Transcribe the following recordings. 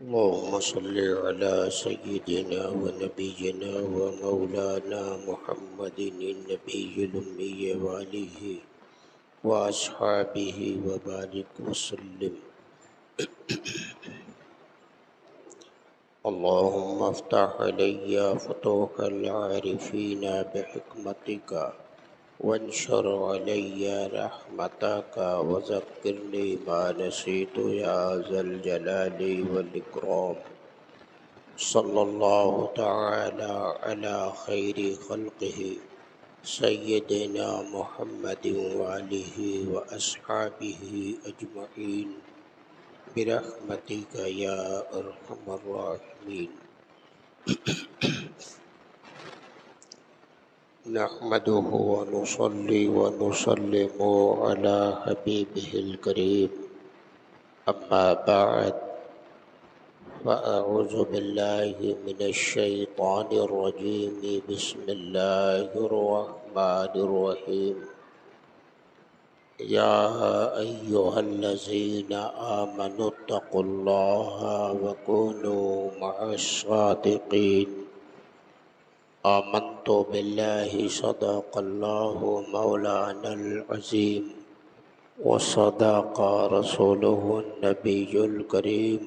اللهم صل على سيدنا ونبينا ومولانا محمد النبي الأمي وآله وأصحابه وبارك وسلم. اللهم افتح علي فتوح العارفين بحكمتك وانشر علي رحمتك وذكرني ما نسيت يا ذا الجلال والإكرام. صلى الله تعالى على خير خلقه سيدنا محمد وآله وأصحابه أجمعين برحمتك يا أرحم الراحمين. نحمده ونصلي ونسلم على حبيبه الكريم، أما بعد، فأعوذ بالله من الشيطان الرجيم. بسم الله الرحمن الرحيم. يا أيها الذين آمنوا اتقوا الله وكونوا مع الصادقين. آمنت بالله صدق الله مولانا العظيم وصدق رسوله النبي الكريم،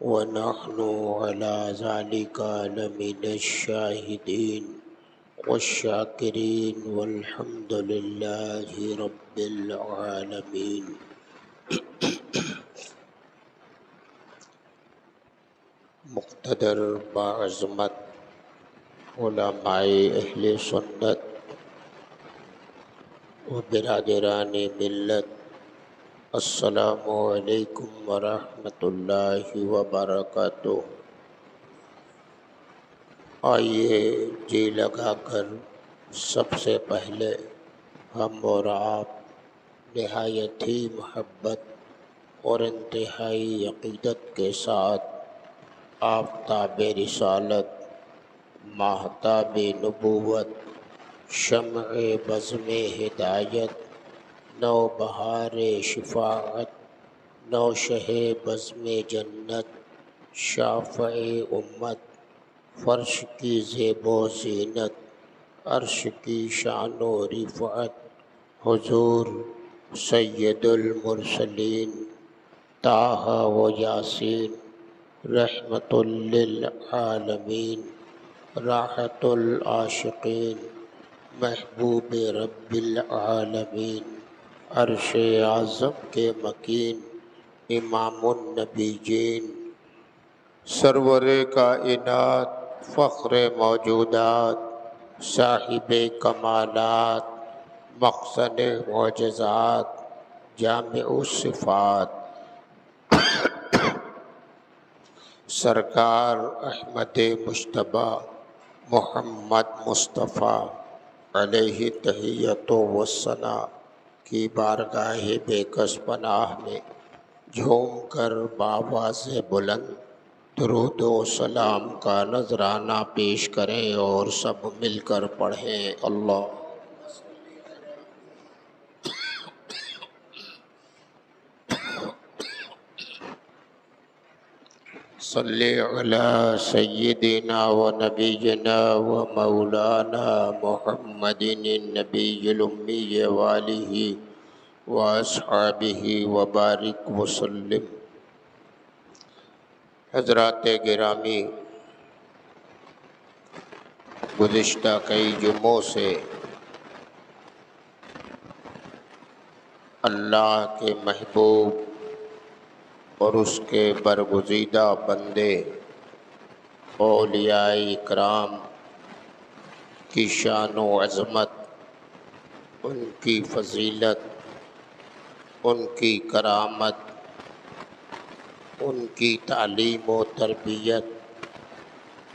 ونحن على ذلك لمن الشاهدين والشاكرين والحمد لله رب العالمين. مقتدر باعظمت علماء اہل سنت و برادران ملت، السلام علیکم ورحمۃ اللہ وبرکاتہ. آئیے جی لگا کر سب سے پہلے ہم اور آپ نہایت ہی محبت اور انتہائی عقیدت کے ساتھ آفتاب رسالت، ماہتاب نبوت، شمع بزم ہدایت، نو بہار شفاعت، نو شہ بزم جنت، شافع امت، فرش کی زیب و زینت، عرش کی شان و رفعت، حضور سید المرسلین طٰہٰ و یاسین، رحمت للعالمین، راحت العاشقین، محبوب رب العالمین، عرش اعظم کے مکین، امام النبیین، سرور کائنات، فخر موجودات، صاحب کمالات، مخزن معجزات، جامع الصفات، سرکار احمد مجتبیٰ محمد مصطفیٰ علیہ تحیۃ و ثنا کی بارگاہ بے کس پناہ میں جھوم کر بآواز بلند درود و سلام کا نذرانہ پیش کریں اور سب مل کر پڑھیں. اللہ صلی علی سیدنا و نبینا و مولانا محمد النبی الامی وآلہ و اصحابہ وبارک وسلم. حضرات گرامی، گزشتہ کئی جمعوں سے اللہ کے محبوب اور اس کے برگزیدہ بندے اولیاء اکرام کی شان و عظمت، ان کی فضیلت، ان کی کرامت، ان کی تعلیم و تربیت،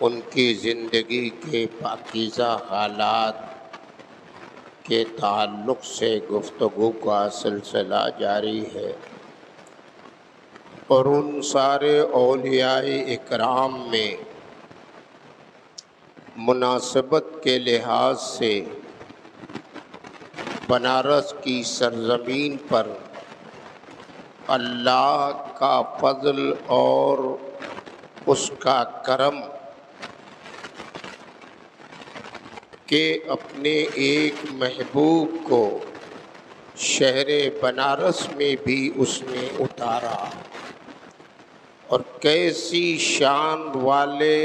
ان کی زندگی کے پاکیزہ حالات کے تعلق سے گفتگو کا سلسلہ جاری ہے، اور ان سارے اولیاء اکرام میں مناسبت کے لحاظ سے بنارس کی سرزمین پر اللہ کا فضل اور اس کا کرم کہ اپنے ایک محبوب کو شہر بنارس میں بھی اس نے اتارا، اور کیسی شان والے،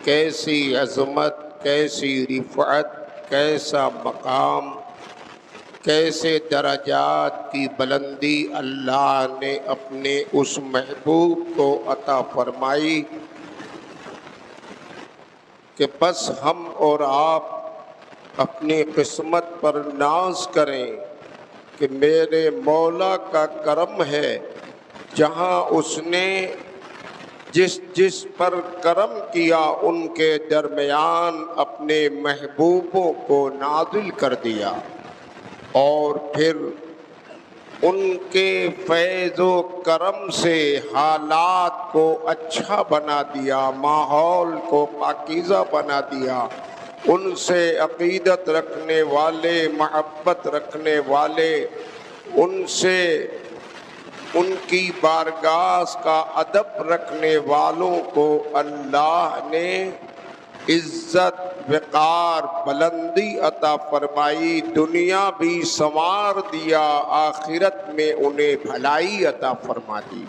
کیسی عظمت، کیسی رفعت، کیسا مقام، کیسے درجات کی بلندی اللہ نے اپنے اس محبوب کو عطا فرمائی کہ بس ہم اور آپ اپنی قسمت پر ناز کریں کہ میرے مولا کا کرم ہے، جہاں اس نے جس جس پر کرم کیا ان کے درمیان اپنے محبوبوں کو نازل کر دیا، اور پھر ان کے فیض و کرم سے حالات کو اچھا بنا دیا، ماحول کو پاکیزہ بنا دیا، ان سے عقیدت رکھنے والے، محبت رکھنے والے، ان سے ان کی بارگاہ کا ادب رکھنے والوں کو اللہ نے عزت، وقار، بلندی عطا فرمائی، دنیا بھی سنوار دیا، آخرت میں انہیں بھلائی عطا فرما دی۔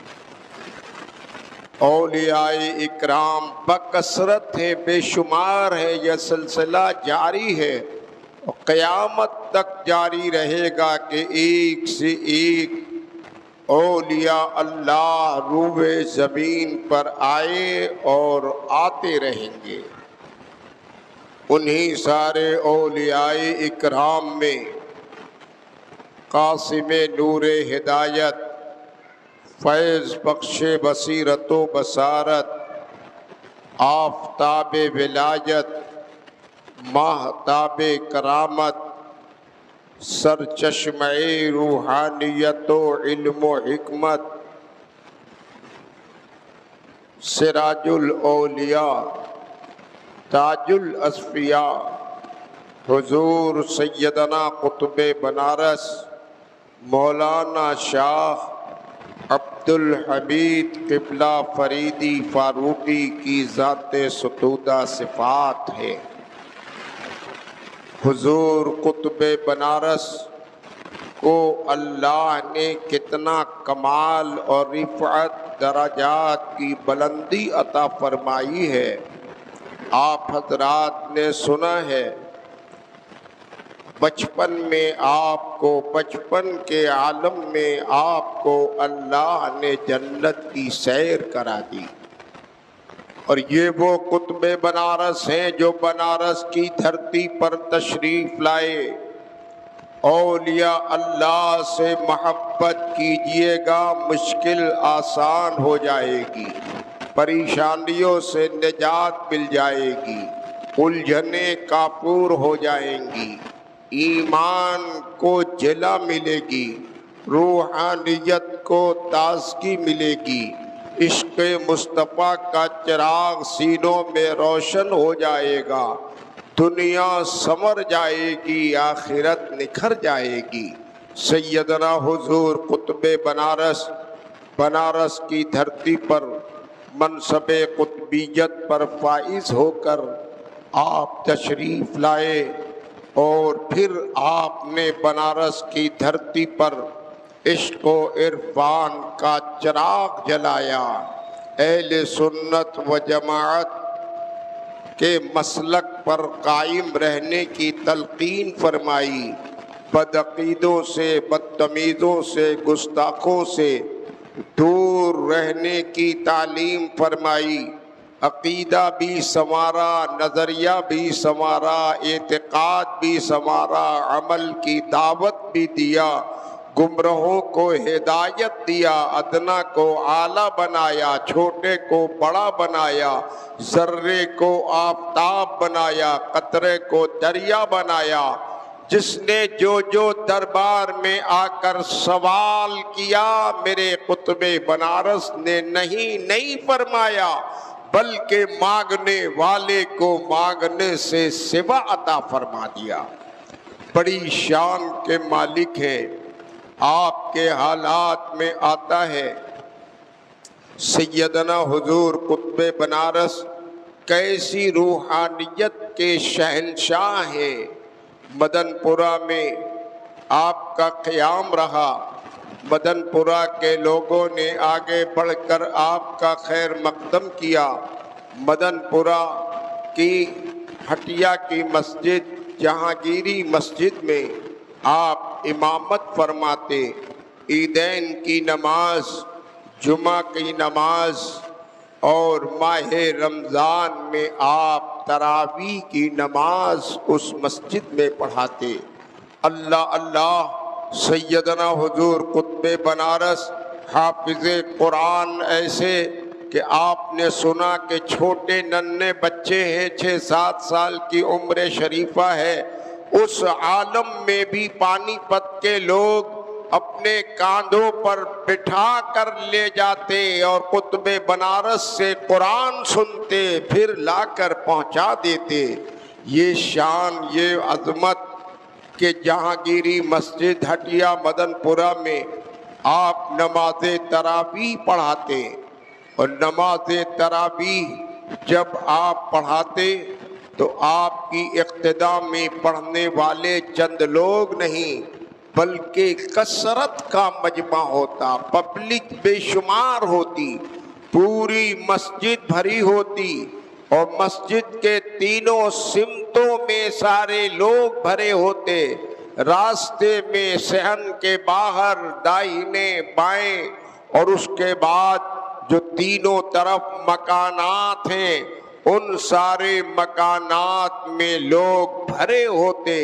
اولیاء اکرام بکثرت ہے، بے شمار ہے، یہ سلسلہ جاری ہے اور قیامت تک جاری رہے گا کہ ایک سے ایک اولیاء اللہ روئے زمین پر آئے اور آتے رہیں گے۔ انہی سارے اولیاء اکرام میں قاسم نور ہدایت، فیض بخش بصیرت و بصارت، آفتاب ولایت، ماہتاب کرامت، سرچشمہ روحانیت و علم و حکمت، سراج الاولیاء، تاج الاصفیاء، حضور سیدنا قطب بنارس مولانا شاہ عبد الحمید قبلہ فریدی فاروقی کی ذات ستودہ صفات ہے۔ حضور قطب بنارس کو اللہ نے کتنا کمال اور رفعت، درجات کی بلندی عطا فرمائی ہے۔ آپ حضرات نے سنا ہے بچپن میں آپ کو، بچپن کے عالم میں آپ کو اللہ نے جنت کی سیر کرا دی، اور یہ وہ قطب بنارس ہیں جو بنارس کی دھرتی پر تشریف لائے۔ اولیاء اللہ سے محبت کیجئے گا، مشکل آسان ہو جائے گی، پریشانیوں سے نجات مل جائے گی، الجھنیں کافور ہو جائیں گی، ایمان کو جلا ملے گی، روحانیت کو تازگی ملے گی، عشق مصطفیٰ کا چراغ سینوں میں روشن ہو جائے گا، دنیا سنور جائے گی، آخرت نکھر جائے گی۔ سیدنا حضور قطب بنارس، بنارس کی دھرتی پر منصب قطبیت پر فائز ہو کر آپ تشریف لائے، اور پھر آپ نے بنارس کی دھرتی پر عشق و عرفان کا چراغ جلایا، اہل سنت و جماعت کے مسلک پر قائم رہنے کی تلقین فرمائی، بدعقیدوں سے، بدتمیزوں سے، گستاخوں سے دور رہنے کی تعلیم فرمائی، عقیدہ بھی سنوارا، نظریہ بھی سنوارا، اعتقاد بھی سنوارا، عمل کی دعوت بھی دیا، گمراہوں کو ہدایت دیا، ادنا کو اعلیٰ بنایا، چھوٹے کو بڑا بنایا، ذرے کو آفتاب بنایا، قطرے کو دریا بنایا۔ جس نے جو جو دربار میں آ کر سوال کیا، میرے قطب بنارس نے نہیں فرمایا، بلکہ مانگنے والے کو مانگنے سے سوا عطا فرما دیا۔ بڑی شان کے مالک ہیں۔ آپ کے حالات میں آتا ہے سیدنا حضور قطب بنارس کیسی روحانیت کے شہنشاہ ہیں۔ مدن پورہ میں آپ کا قیام رہا، مدن پورہ کے لوگوں نے آگے بڑھ کر آپ کا خیر مقدم کیا۔ مدن پورہ کی ہٹیا کی مسجد جہانگیری مسجد میں آپ امامت فرماتے، عیدین کی نماز، جمعہ کی نماز اور ماہ رمضان میں آپ تراویح کی نماز اس مسجد میں پڑھاتے۔ اللہ اللہ، سیدنا حضور قطب بنارس حافظ قرآن ایسے کہ آپ نے سنا کہ چھوٹے ننھے بچے ہیں، 6-7 سال کی عمر شریفہ ہے، اس عالم میں بھی پانی پت کے لوگ اپنے کاندھوں پر بٹھا کر لے جاتے اور قطب بنارس سے قرآن سنتے، پھر لا کر پہنچا دیتے۔ یہ شان، یہ عظمت کہ جہانگیری مسجد ہٹیا مدن پورہ میں آپ نماز تراویح پڑھاتے، اور نماز تراویح جب آپ پڑھاتے تو آپ کی اقتداء میں پڑھنے والے چند لوگ نہیں بلکہ کثرت کا مجمع ہوتا، پبلک بے شمار ہوتی، پوری مسجد بھری ہوتی، اور مسجد کے تینوں سمتوں میں سارے لوگ بھرے ہوتے۔ راستے میں صحن کے باہر دائیں بائیں اور اس کے بعد جو تینوں طرف مکانات ہیں ان سارے مکانات میں لوگ بھرے ہوتے،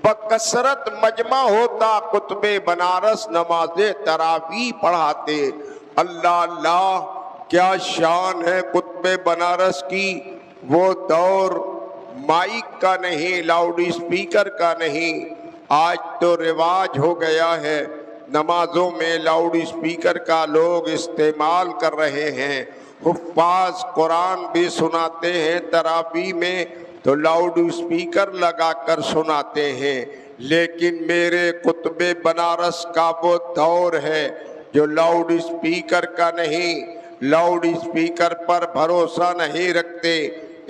بکثرت مجمع ہوتا، قطب بنارس نماز تراویح پڑھاتے۔ اللہ اللہ، کیا شان ہے قطب بنارس کی۔ وہ دور مائک کا نہیں، لاؤڈ اسپیکر کا نہیں، آج تو رواج ہو گیا ہے، نمازوں میں لاؤڈ اسپیکر کا لوگ استعمال کر رہے ہیں۔ حفاظ قرآن بھی سناتے ہیں تراویح میں تو لاؤڈ اسپیکر لگا کر سناتے ہیں، لیکن میرے قطب بنارس کا وہ دور ہے جو لاؤڈ اسپیکر کا نہیں، لاؤڈ اسپیکر پر بھروسہ نہیں رکھتے،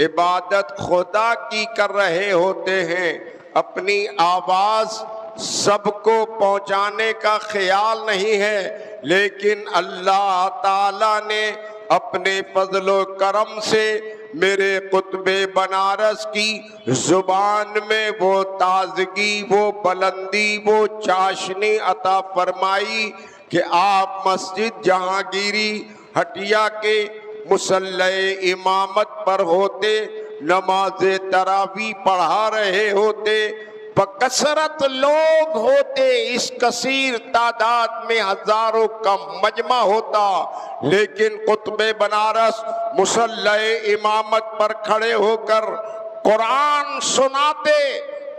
عبادت خدا کی کر رہے ہوتے ہیں، اپنی آواز سب کو پہنچانے کا خیال نہیں ہے، لیکن اللہ تعالیٰ نے اپنے فضل و کرم سے میرے قطب بنارس کی زبان میں وہ تازگی، وہ بلندی، وہ چاشنی عطا فرمائی کہ آپ مسجد جہانگیری ہٹیا کے مصلی امامت پر ہوتے، نماز تراویح پڑھا رہے ہوتے، بکثرت لوگ ہوتے، اس کثیر تعداد میں ہزاروں کا مجمع ہوتا، لیکن قطب بنارس مصلی امامت پر کھڑے ہو کر قرآن سناتے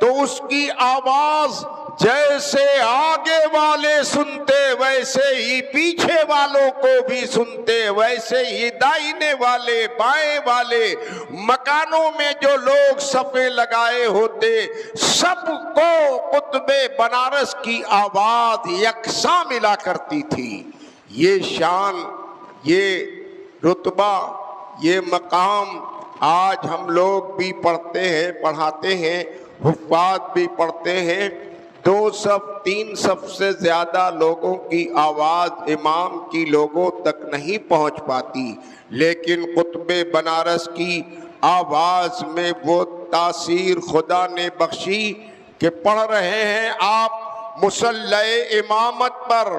تو اس کی آواز جیسے آگے والے سنتے ویسے ہی پیچھے والوں کو بھی سنتے، ویسے ہی دائیں والے بائیں والے مکانوں میں جو لوگ صفیں لگائے ہوتے سب کو قطب بنارس کی آواز یکساں ملا کرتی تھی۔ یہ شان، یہ رتبہ، یہ مقام آج ہم لوگ بھی پڑھتے ہیں، پڑھاتے ہیں، حفاظ بھی پڑھتے ہیں۔ 2 صف 3 صف سے زیادہ لوگوں کی آواز امام کی لوگوں تک نہیں پہنچ پاتی، لیکن قطب بنارس کی آواز میں وہ تاثیر خدا نے بخشی کہ پڑھ رہے ہیں آپ مصلی امامت پر،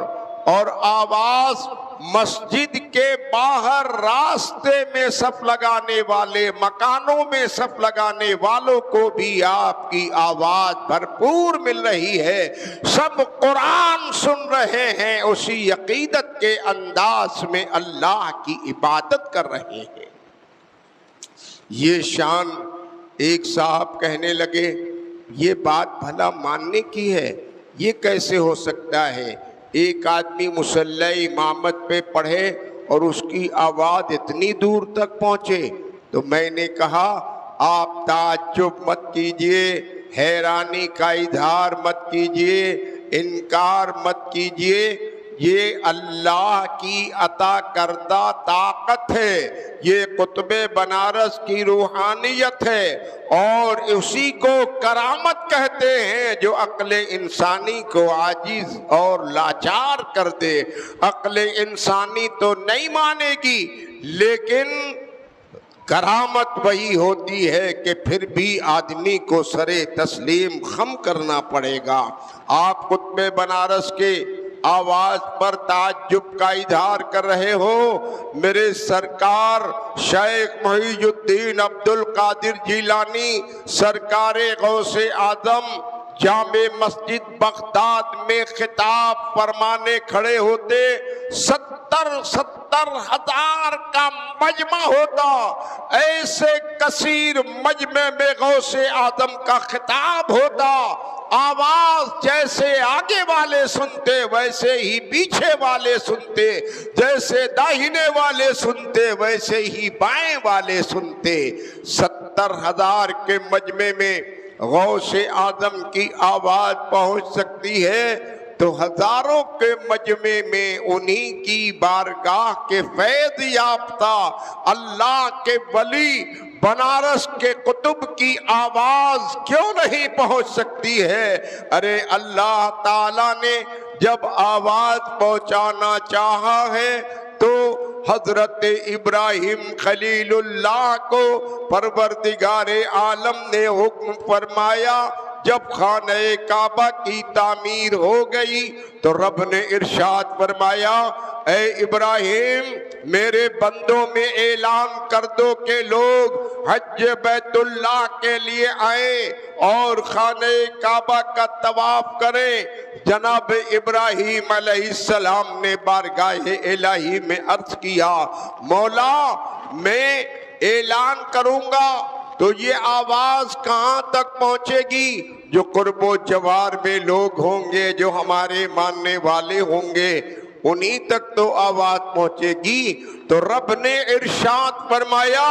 اور آواز مسجد کے باہر راستے میں صف لگانے والے، مکانوں میں صف لگانے والوں کو بھی آپ کی آواز بھرپور مل رہی ہے، سب قرآن سن رہے ہیں، اسی عقیدت کے انداز میں اللہ کی عبادت کر رہے ہیں۔ یہ شان، ایک صاحب کہنے لگے یہ بات بھلا ماننے کی ہے، یہ کیسے ہو سکتا ہے ایک آدمی مصلی امامت پہ پڑھے اور اس کی آواز اتنی دور تک پہنچے؟ تو میں نے کہا آپ تعجب مت کیجئے، حیرانی کا اظہار مت کیجئے، انکار مت کیجئے، یہ اللہ کی عطا کردہ طاقت ہے، یہ قطب بنارس کی روحانیت ہے، اور اسی کو کرامت کہتے ہیں جو عقل انسانی کو عاجز اور لاچار کر دے۔ عقل انسانی تو نہیں مانے گی، لیکن کرامت وہی ہوتی ہے کہ پھر بھی آدمی کو سرے تسلیم خم کرنا پڑے گا۔ آپ قطب بنارس کے آواز پر تعجب کا اظہار کر رہے ہو، میرے سرکار شیخ محی الدین عبد القادر جیلانی سرکار غوث اعظم جامع مسجد بغداد میں خطاب فرمانے کھڑے ہوتے، 70 ہزار کا مجمع ہوتا، ایسے کثیر مجمع میں غوث اعظم کا خطاب ہوتا، آواز جیسے آگے والے سنتے ویسے ہی پیچھے والے سنتے، جیسے داہنے والے سنتے ویسے ہی بائیں والے سنتے۔ 70,000 کے مجمع میں غوث اعظم کی آواز پہنچ سکتی ہے تو ہزاروں کے مجمع میں انہی کی بارگاہ کے فیض یافتہ اللہ کے ولی بنارس کے قطب کی آواز کیوں نہیں پہنچ سکتی ہے؟ ارے اللہ تعالیٰ نے جب آواز پہنچانا چاہا ہے تو حضرت ابراہیم خلیل اللہ کو پروردگار عالم نے حکم فرمایا، جب خانہ کعبہ کی تعمیر ہو گئی تو رب نے ارشاد فرمایا، اے ابراہیم میرے بندوں میں اعلان کر دو کہ لوگ حج بیت اللہ کے لیے آئیں اور خانہ کعبہ کا طواف کریں۔ جناب ابراہیم علیہ السلام نے بارگاہ الہی میں عرض کیا، مولا میں اعلان کروں گا تو یہ آواز کہاں تک پہنچے گی؟ جو قرب و جوار میں لوگ ہوں گے، جو ہمارے ماننے والے ہوں گے، انہی تک تو آواز پہنچے گی۔ تو رب نے ارشاد فرمایا،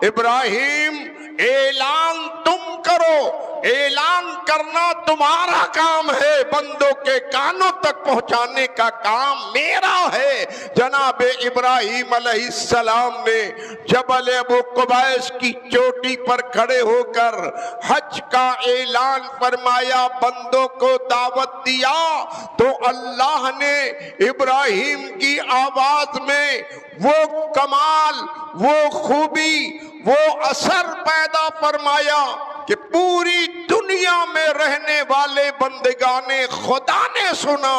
ابراہیم اعلان تم کرو، اعلان کرنا تمہارا کام ہے، بندوں کے کانوں تک پہنچانے کا کام میرا ہے۔ جناب ابراہیم علیہ السلام نے جبل ابو قبیس کی چوٹی پر کھڑے ہو کر حج کا اعلان فرمایا، بندوں کو دعوت دیا، تو اللہ نے ابراہیم کی آواز میں وہ کمال، وہ خوبی، وہ اثر پیدا فرمایا کہ پوری دنیا میں رہنے والے بندگان خدا نے سنا،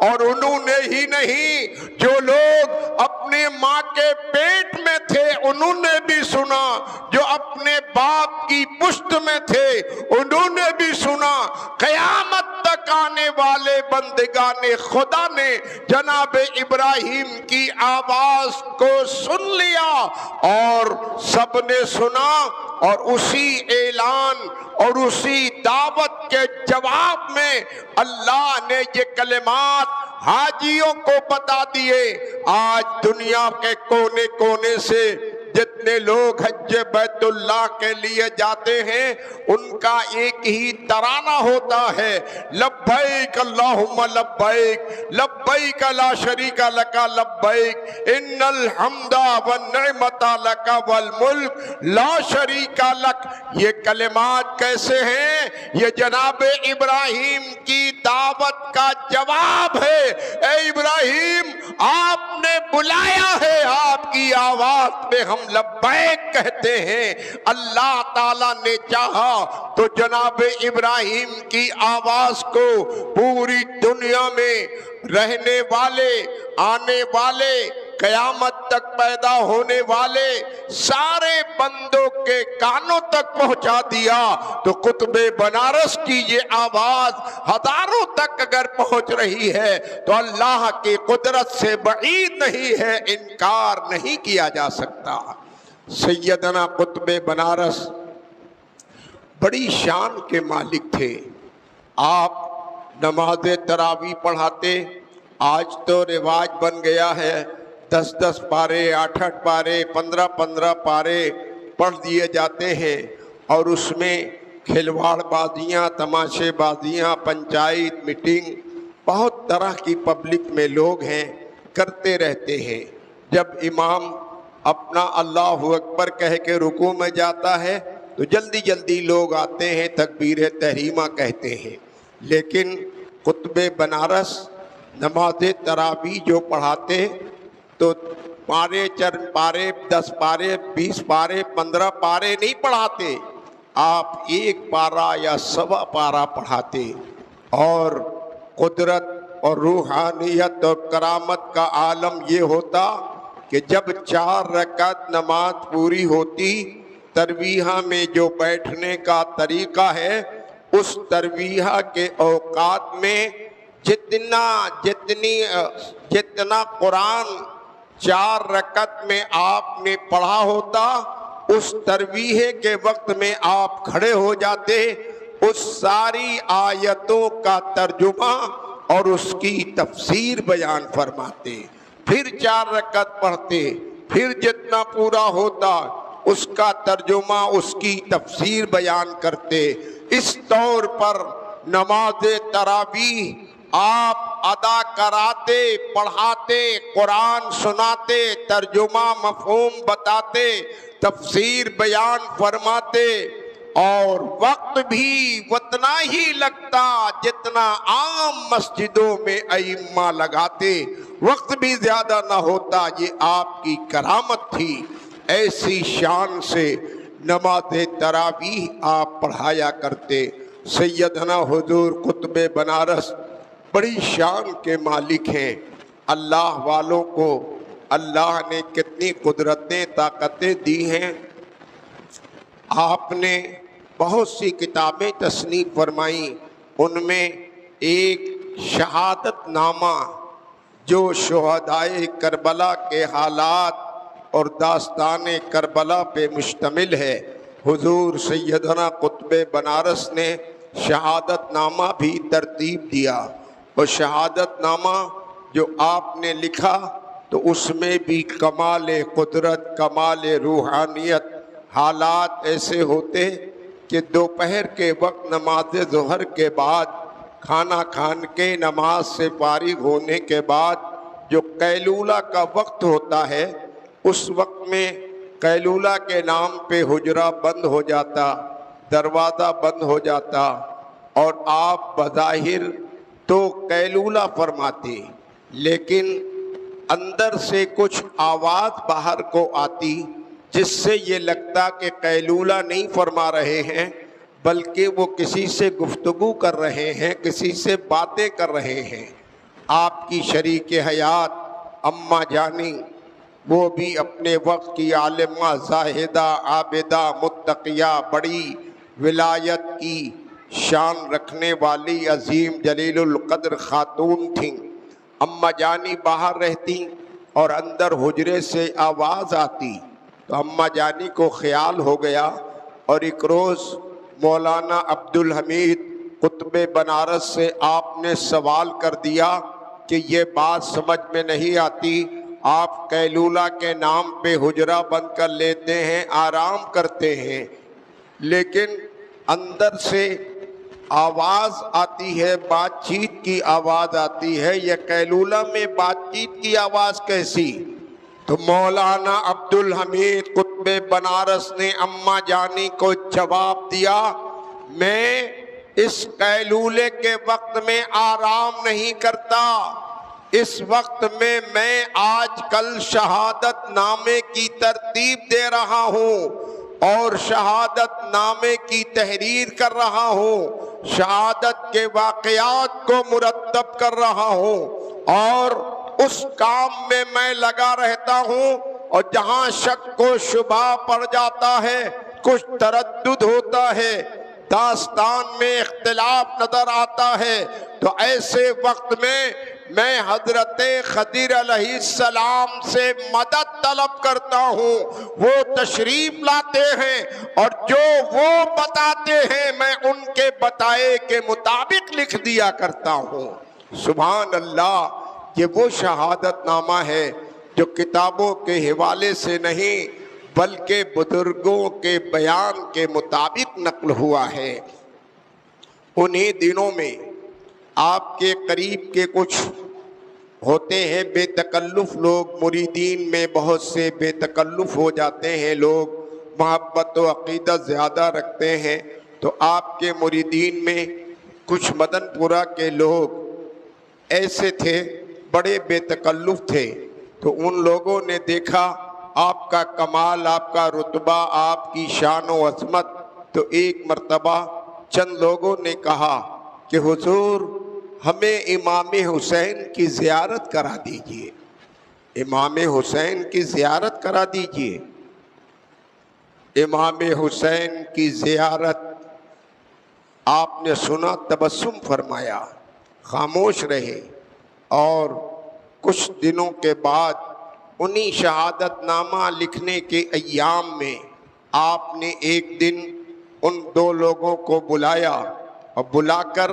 اور انہوں نے ہی نہیں، جو لوگ اپنے ماں کے پیٹ میں تھے انہوں نے بھی سنا، جو اپنے باپ کی پشت میں تھے انہوں نے بھی سنا، قیامت تک آنے والے بندگان خدا نے جناب ابراہیم کی آواز کو سن لیا، اور سب نے سنا، اور اسی اعلان اور اسی دعوت کے جواب میں اللہ نے یہ کلمات حاجیوں کو بتا دیے۔ آج دنیا کے کونے کونے سے جتنے لوگ حج بیت اللہ کے لیے جاتے ہیں ان کا ایک ہی ترانہ ہوتا ہے، لبیک اللہم لبیک، لبیک لا شریک لک لبیک، ان الحمد والنعمت لک والملک لا شریک لک۔ یہ کلمات کیسے ہیں؟ یہ جناب ابراہیم کی دعوت کا جواب ہے۔ اے ابراہیم آپ نے بلایا ہے، آپ کی آواز پہ ہم لبیک کہتے ہیں۔ اللہ تعالیٰ نے چاہا تو جناب ابراہیم کی آواز کو پوری دنیا میں رہنے والے، آنے والے، قیامت تک پیدا ہونے والے سارے بندوں کے کانوں تک پہنچا دیا۔ تو قطب بنارس کی یہ آواز ہزاروں تک اگر پہنچ رہی ہے تو اللہ کی قدرت سے بعید نہیں ہے، انکار نہیں کیا جا سکتا۔ سیدنا قطب بنارس بڑی شان کے مالک تھے۔ آپ نماز تراویح پڑھاتے، آج تو رواج بن گیا ہے 10 پارے، 8 پارے، 15 پارے پڑھ دیے جاتے ہیں، اور اس میں کھلواڑ بازیاں، تماشے بازیاں، پنچایت میٹنگ بہت طرح کی پبلک میں لوگ ہیں، کرتے رہتے ہیں۔ جب امام اپنا اللہ اکبر کہہ کے رکوع میں جاتا ہے تو جلدی جلدی لوگ آتے ہیں، تکبیر تحریمہ کہتے ہیں۔ لیکن قطب بنارس نماز تراویح جو پڑھاتے تو پارے 10 پارے 20 پارے 15 پارے نہیں پڑھاتے، آپ 1 پارہ یا 1.25 پارہ پڑھاتے، اور قدرت اور روحانیت اور کرامت کا عالم یہ ہوتا کہ جب 4 رکعت نماز پوری ہوتی، تراویح میں جو بیٹھنے کا طریقہ ہے اس تراویح کے اوقات میں جتنا قرآن 4 رکعت میں آپ نے پڑھا ہوتا، اس تراویح کے وقت میں آپ کھڑے ہو جاتے، اس ساری آیتوں کا ترجمہ اور اس کی تفسیر بیان فرماتے، پھر 4 رکعت پڑھتے، پھر جتنا پورا ہوتا اس کا ترجمہ اس کی تفسیر بیان کرتے۔ اس طور پر نماز تراویح آپ ادا کراتے، پڑھاتے، قرآن سناتے، ترجمہ مفہوم بتاتے، تفسیر بیان فرماتے، اور وقت بھی اتنا ہی لگتا جتنا عام مسجدوں میں ائمہ لگاتے، وقت بھی زیادہ نہ ہوتا۔ یہ آپ کی کرامت تھی، ایسی شان سے نماز تراویح آپ پڑھایا کرتے۔ سیدنا حضور قطب بنارس بڑی شان کے مالک ہیں۔ اللہ والوں کو اللہ نے کتنی قدرتیں، طاقتیں دی ہیں۔ آپ نے بہت سی کتابیں تصنیف فرمائیں، ان میں ایک شہادت نامہ جو شہدائے کربلا کے حالات اور داستان کربلا پہ مشتمل ہے، حضور سیدنا قطب بنارس نے شہادت نامہ بھی ترتیب دیا، اور شہادت نامہ جو آپ نے لکھا تو اس میں بھی کمال قدرت، کمال روحانیت، حالات ایسے ہوتے کہ دوپہر کے وقت نماز ظہر کے بعد، کھانا کھان کے نماز سے فارغ ہونے کے بعد جو قیلولہ کا وقت ہوتا ہے، اس وقت میں قیلولہ کے نام پہ حجرہ بند ہو جاتا، دروازہ بند ہو جاتا، اور آپ بظاہر تو قیلولہ فرماتے، لیکن اندر سے کچھ آواز باہر کو آتی جس سے یہ لگتا کہ قیلولہ نہیں فرما رہے ہیں، بلکہ وہ کسی سے گفتگو کر رہے ہیں، کسی سے باتیں کر رہے ہیں۔ آپ کی شریک حیات اماں جانی، وہ بھی اپنے وقت کی عالمہ، زاہدہ، عابدہ، متقیہ، بڑی ولایت کی شان رکھنے والی عظیم جلیل القدر خاتون تھیں۔ اماں جانی باہر رہتی اور اندر حجرے سے آواز آتی تو اماں جانی کو خیال ہو گیا، اور ایک روز مولانا عبدالحمید قطب بنارس سے آپ نے سوال کر دیا کہ یہ بات سمجھ میں نہیں آتی، آپ قیلولہ کے نام پہ حجرہ بند کر لیتے ہیں، آرام کرتے ہیں، لیکن اندر سے آواز آتی ہے، بات چیت کی آواز آتی ہے، یہ قیلولہ میں بات چیت کی آواز کیسی؟ تو مولانا عبدالحمید قطب بنارس نے اماں جانی کو جواب دیا، میں اس قیلولے کے وقت میں آرام نہیں کرتا، اس وقت میں آج کل شہادت نامے کی ترتیب دے رہا ہوں اور شہادت نامے کی تحریر کر رہا ہوں، شہادت کے واقعات کو مرتب کر رہا ہوں، اور اس کام میں لگا رہتا ہوں، اور جہاں شک و شبہ پڑ جاتا ہے، کچھ تردد ہوتا ہے، داستان میں اختلاف نظر آتا ہے، تو ایسے وقت میں حضرت خضر علیہ السلام سے مدد طلب کرتا ہوں، وہ تشریف لاتے ہیں اور جو وہ بتاتے ہیں میں ان کے بتائے کے مطابق لکھ دیا کرتا ہوں۔ سبحان اللہ، یہ وہ شہادت نامہ ہے جو کتابوں کے حوالے سے نہیں بلکہ بزرگوں کے بیان کے مطابق نقل ہوا ہے۔ انہی دنوں میں آپ کے قریب کے کچھ ہوتے ہیں بے تکلف لوگ، مریدین میں بہت سے بے تکلف ہو جاتے ہیں، لوگ محبت و عقیدہ زیادہ رکھتے ہیں، تو آپ کے مریدین میں کچھ مدن پورہ کے لوگ ایسے تھے، بڑے بے تکلف تھے، تو ان لوگوں نے دیکھا آپ کا کمال، آپ کا رتبہ، آپ کی شان و عظمت، تو ایک مرتبہ چند لوگوں نے کہا کہ حضور ہمیں امام حسین کی زیارت کرا دیجئے، امام حسین کی زیارت کرا دیجئے۔ امام حسین کی زیارت آپ نے سنا، تبسم فرمایا، خاموش رہے، اور کچھ دنوں کے بعد انہی شہادت نامہ لکھنے کے ایام میں آپ نے ایک دن ان دو لوگوں کو بلایا، اور بلا کر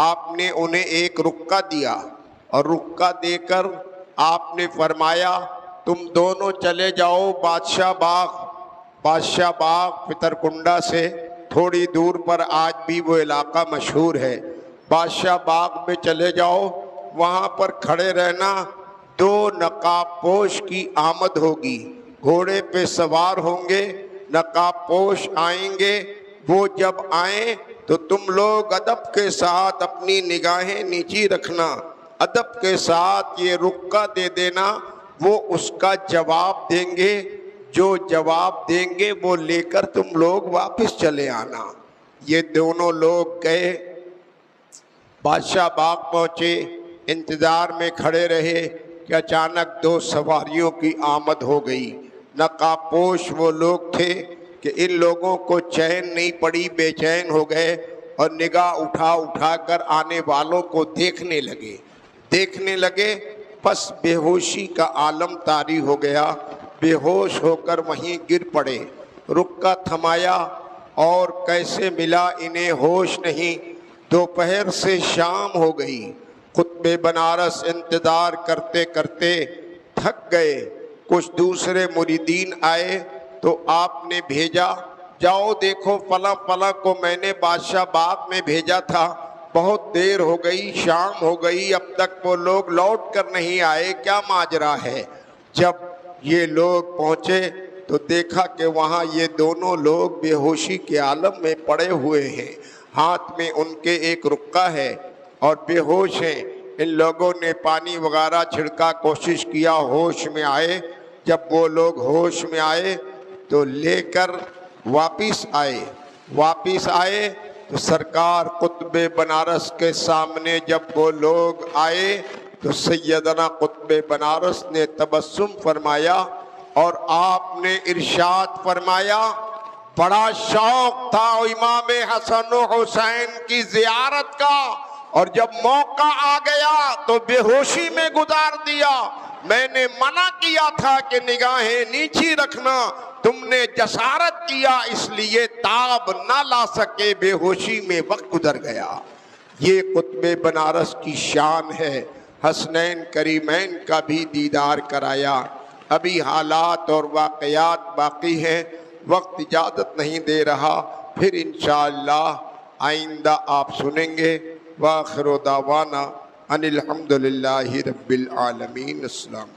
آپ نے انہیں ایک رکہ دیا، اور رکہ دے کر آپ نے فرمایا تم دونوں چلے جاؤ بادشاہ باغ پترکنڈا سے تھوڑی دور پر، آج بھی وہ علاقہ مشہور ہے، بادشاہ باغ میں چلے جاؤ، وہاں پر کھڑے رہنا، دو نقاب پوش کی آمد ہوگی، گھوڑے پہ سوار ہوں گے، نقاب پوش آئیں گے، وہ جب آئیں تو تم لوگ ادب کے ساتھ اپنی نگاہیں نیچی رکھنا، ادب کے ساتھ یہ رکہ دے دینا، وہ اس کا جواب دیں گے، جو جواب دیں گے وہ لے کر تم لوگ واپس چلے آنا۔ یہ دونوں لوگ گئے، بادشاہ باغ پہنچے، انتظار میں کھڑے رہے کہ اچانک دو سواریوں کی آمد ہو گئی۔ نقاب پوش وہ لوگ تھے کہ ان لوگوں کو چین نہیں پڑی، بے چین ہو گئے، اور نگاہ اٹھا کر آنے والوں کو دیکھنے لگے، بس بے ہوشی کا عالم طاری ہو گیا، بے ہوش ہو کر وہیں گر پڑے۔ رکہ تھمایا اور کیسے ملا انہیں ہوش نہیں، دوپہر سے شام ہو گئی، قطب بنارس انتظار کرتے کرتے تھک گئے۔ کچھ دوسرے مریدین آئے تو آپ نے بھیجا، جاؤ دیکھو فلاں کو میں نے بادشاہ باغ میں بھیجا تھا، بہت دیر ہو گئی، شام ہو گئی، اب تک وہ لوگ لوٹ کر نہیں آئے، کیا ماجرا ہے؟ جب یہ لوگ پہنچے تو دیکھا کہ وہاں یہ دونوں لوگ بے ہوشی کے عالم میں پڑے ہوئے ہیں، ہاتھ میں ان کے ایک رکہ ہے اور بے ہوش ہیں۔ ان لوگوں نے پانی وغیرہ چھڑکا، کوشش کیا ہوش میں آئے، جب وہ لوگ ہوش میں آئے تو لے کر واپس آئے تو سرکار قطب بنارس کے سامنے جب وہ لوگ آئے تو سیدنا قطب بنارس نے تبسم فرمایا اور آپ نے ارشاد فرمایا، بڑا شوق تھا امام حسن و حسین کی زیارت کا، اور جب موقع آ گیا تو بے ہوشی میں گزار دیا۔ میں نے منع کیا تھا کہ نگاہیں نیچی رکھنا، تم نے جسارت کیا، اس لیے تاب نہ لا سکے، بے ہوشی میں وقت گزر گیا۔ یہ قطب بنارس کی شان ہے۔ حسنین کریمین کا بھی دیدار کرایا۔ ابھی حالات اور واقعات باقی ہیں، وقت اجازت نہیں دے رہا، پھر انشاءاللہ آئندہ آپ سنیں گے۔ وآخر دعوانا ان الحمدللہ رب العالمین۔ السلام۔